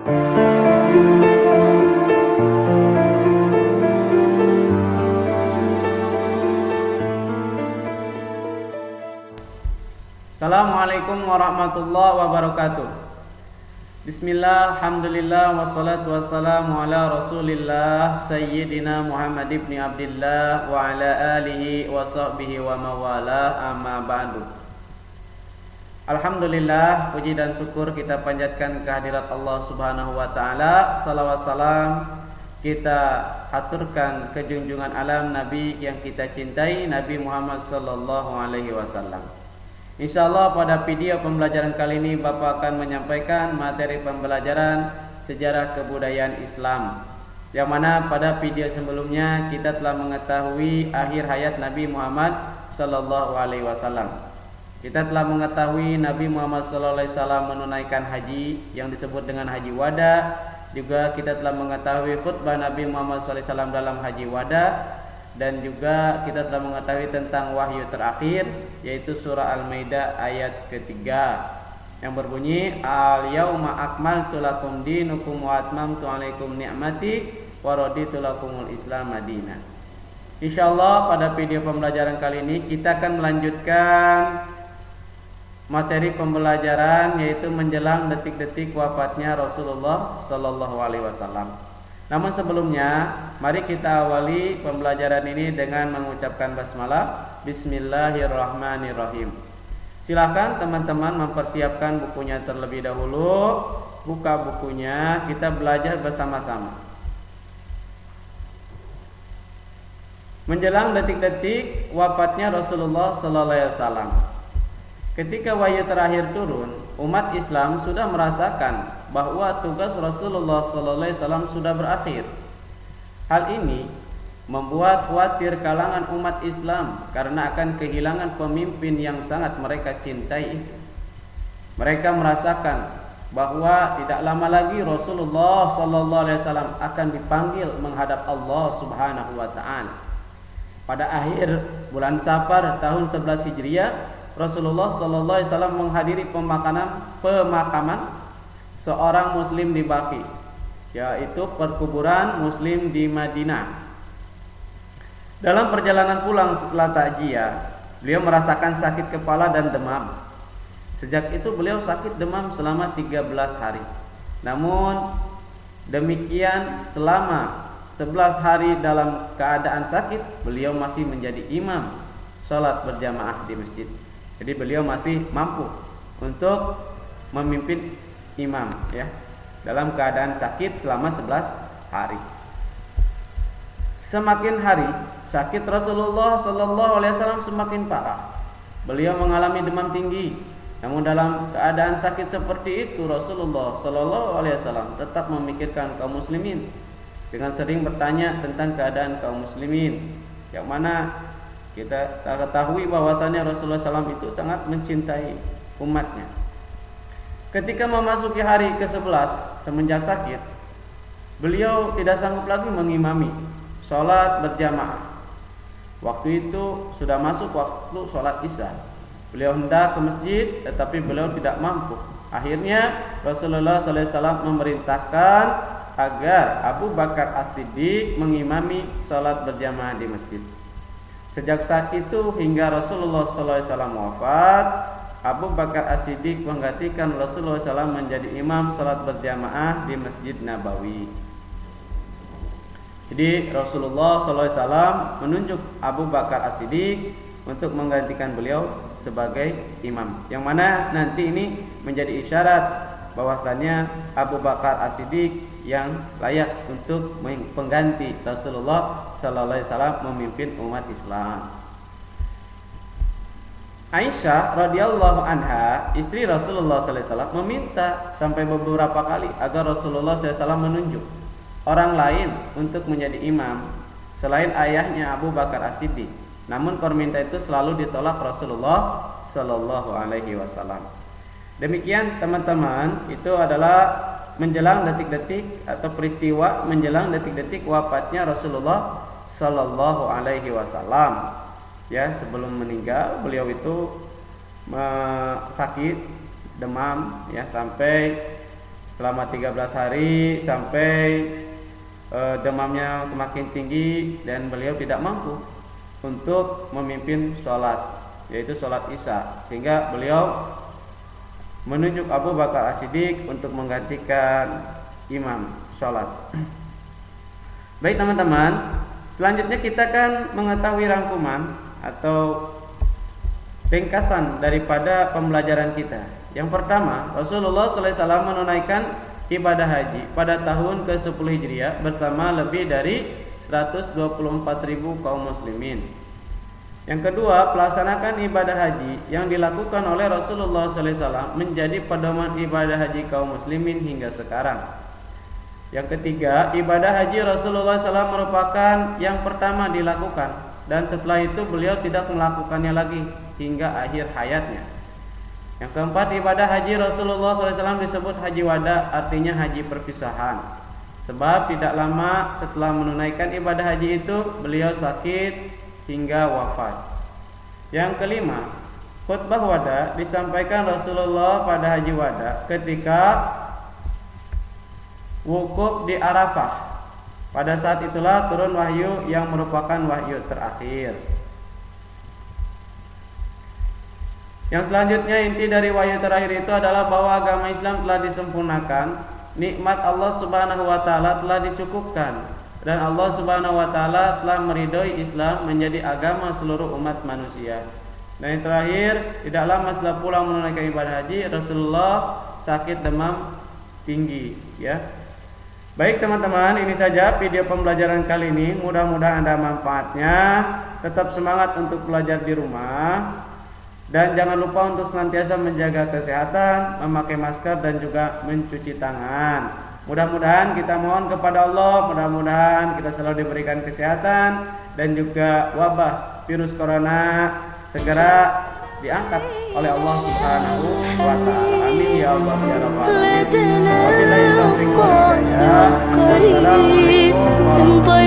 Assalamualaikum warahmatullahi wabarakatuh. Bismillah, alhamdulillah, wassalatu wassalamu ala rasulillah Sayyidina Muhammad ibn Abdillah wa ala alihi wa sahbihi wa mawala, amma ba'du. Alhamdulillah, puji dan syukur kita panjatkan kehadirat Allah subhanahu wa ta'ala. Salawat salam kita aturkan ke junjungan alam Nabi yang kita cintai, Nabi Muhammad sallallahu alaihi wasallam. Insyaallah pada video pembelajaran kali ini Bapak akan menyampaikan materi pembelajaran sejarah kebudayaan Islam, yang mana pada video sebelumnya kita telah mengetahui akhir hayat Nabi Muhammad sallallahu alaihi wasallam. Kita telah mengetahui Nabi Muhammad sallallahu alaihi wasallam menunaikan haji yang disebut dengan haji wada. Juga kita telah mengetahui khutbah Nabi Muhammad sallallahu alaihi wasallam dalam haji wada. Dan juga kita telah mengetahui tentang wahyu terakhir, yaitu surah Al-Maidah ayat ketiga yang berbunyi Al-yauma akmaltu lakum dinukum wa atmamtu alaikum ni'mati wa raditu lakumul Islam madinah. Insyaallah pada video pembelajaran kali ini kita akan melanjutkan materi pembelajaran, yaitu menjelang detik-detik wafatnya Rasulullah sallallahu alaihi wasallam. Namun sebelumnya, mari kita awali pembelajaran ini dengan mengucapkan basmalah. Bismillahirrahmanirrahim. Silakan teman-teman mempersiapkan bukunya terlebih dahulu. Buka bukunya, kita belajar bersama-sama. Menjelang detik-detik wafatnya Rasulullah sallallahu alaihi wasallam. Ketika wahyu terakhir turun, umat Islam sudah merasakan bahwa tugas Rasulullah sallallahu alaihi wasallam sudah berakhir. Hal ini membuat khawatir kalangan umat Islam karena akan kehilangan pemimpin yang sangat mereka cintai itu. Mereka merasakan bahwa tidak lama lagi Rasulullah sallallahu alaihi wasallam akan dipanggil menghadap Allah Subhanahu wa taala. Pada akhir bulan Safar tahun 11 Hijriah, Rasulullah sallallahu alaihi wasallam menghadiri pemakaman seorang muslim di Baqi, yaitu perkuburan muslim di Madinah. Dalam perjalanan pulang setelah takziah, beliau merasakan sakit kepala dan demam. Sejak itu beliau sakit demam selama 13 hari. Namun demikian selama 11 hari dalam keadaan sakit, beliau masih menjadi imam salat berjamaah di masjid. Jadi beliau masih mampu untuk memimpin imam, ya, dalam keadaan sakit selama 11 hari. Semakin hari sakit Rasulullah sallallahu alaihi wasallam semakin parah. Beliau mengalami demam tinggi. Namun dalam keadaan sakit seperti itu, Rasulullah sallallahu alaihi wasallam tetap memikirkan kaum muslimin dengan sering bertanya tentang keadaan kaum muslimin, yang mana kita ketahui bahwasannya Rasulullah SAW itu sangat mencintai umatnya. Ketika memasuki hari ke-11 semenjak sakit, beliau tidak sanggup lagi mengimami sholat berjamaah. Waktu itu sudah masuk waktu sholat isya. Beliau hendak ke masjid, tetapi beliau tidak mampu. Akhirnya Rasulullah SAW memerintahkan agar Abu Bakar As-Siddiq mengimami sholat berjamaah di masjid. Sejak saat itu hingga Rasulullah SAW wafat, Abu Bakar As-Siddiq menggantikan Rasulullah SAW menjadi imam salat berjamaah di Masjid Nabawi. Jadi Rasulullah SAW menunjuk Abu Bakar As-Siddiq untuk menggantikan beliau sebagai imam, yang mana nanti ini menjadi isyarat bahwasannya Abu Bakar As-Siddiq yang layak untuk pengganti Rasulullah sallallahu alaihi wasallam memimpin umat Islam. Aisyah radhiyallahu anha, istri Rasulullah sallallahu alaihi wasallam, meminta sampai beberapa kali agar Rasulullah sallallahu alaihi wasallam menunjuk orang lain untuk menjadi imam selain ayahnya Abu Bakar As-Siddiq. Namun permintaan itu selalu ditolak Rasulullah sallallahu alaihi wasallam. Demikian teman-teman, itu adalah menjelang detik-detik atau peristiwa menjelang detik-detik wafatnya Rasulullah sallallahu alaihi wasallam. Ya, sebelum meninggal beliau itu sakit demam, ya, sampai selama 13 hari sampai demamnya semakin tinggi dan beliau tidak mampu untuk memimpin sholat, yaitu sholat isya, sehingga beliau menunjuk Abu Bakar As-Siddiq untuk menggantikan imam sholat. Baik teman-teman, selanjutnya kita kan mengetahui rangkuman atau ringkasan daripada pembelajaran kita. Yang pertama, Rasulullah SAW menunaikan ibadah haji pada tahun ke-10 Hijriah bersama lebih dari 124.000 kaum muslimin. Yang kedua, pelaksanakan ibadah haji yang dilakukan oleh Rasulullah SAW menjadi pedoman ibadah haji kaum muslimin hingga sekarang. Yang ketiga, ibadah haji Rasulullah SAW merupakan yang pertama dilakukan, dan setelah itu beliau tidak melakukannya lagi hingga akhir hayatnya. Yang keempat, ibadah haji Rasulullah SAW disebut haji wada, artinya haji perpisahan, sebab tidak lama setelah menunaikan ibadah haji itu beliau sakit hingga wafat. Yang kelima, khutbah wada disampaikan Rasulullah pada haji wada ketika wukuf di Arafah. Pada saat itulah turun wahyu yang merupakan wahyu terakhir. Yang selanjutnya, inti dari wahyu terakhir itu adalah bahwa agama Islam telah disempurnakan, nikmat Allah Subhanahu wa taala telah dicukupkan, dan Allah Subhanahu wa taala telah meridhoi Islam menjadi agama seluruh umat manusia. Dan yang terakhir, tidak lama setelah pulang menunaikan ibadah haji, Rasulullah sakit demam tinggi, ya. Baik teman-teman, ini saja video pembelajaran kali ini. Mudah-mudahan ada manfaatnya. Tetap semangat untuk belajar di rumah. Dan jangan lupa untuk senantiasa menjaga kesehatan, memakai masker dan juga mencuci tangan. Mudah-mudahan kita mohon kepada Allah, mudah-mudahan kita selalu diberikan kesehatan dan juga wabah virus corona segera diangkat oleh Allah Subhanahu wa taala. Amin ya Allah ya rabbal alamin. Wabillahi taufiq wal hidayah. Wassalamualaikum warahmatullahi wabarakatuh.